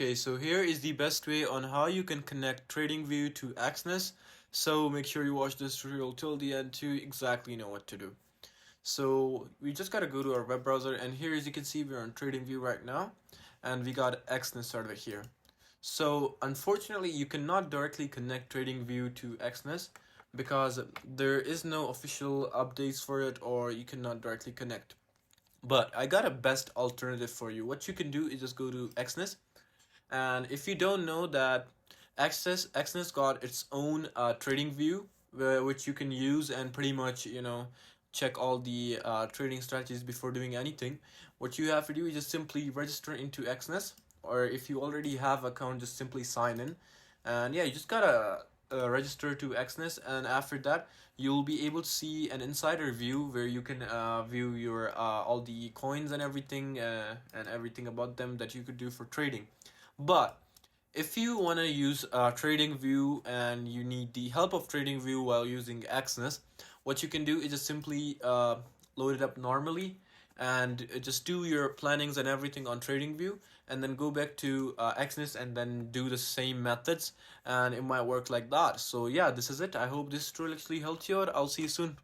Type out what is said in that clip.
Okay, so here is the best way on how you can connect Tradingview to Exness. So make sure you watch this tutorial till the end to exactly know what to do. So we just gotta go to our web browser, and here as you can see we're on Tradingview right now, and we got Exness server here. So unfortunately you cannot directly connect Tradingview to Exness because there is no official updates for it, or you cannot directly connect. But I got a best alternative for you. What you can do is just go to Exness, and if you don't know that Exness got its own trading view, which you can use and pretty much check all the trading strategies before doing anything. What you have to do is just simply register into Exness, or if you already have an account, just simply sign in, and yeah, you just gotta register to Exness, and after that you'll be able to see an insider view where you can view your all the coins and everything about them that you could do for trading. But if you want to use Tradingview and you need the help of Tradingview while using Exness, what you can do is just simply load it up normally and just do your plannings and everything on Tradingview, and then go back to Exness and then do the same methods, and it might work like that. So yeah, this is it. I hope this tutorial actually helped you out. I'll see you soon.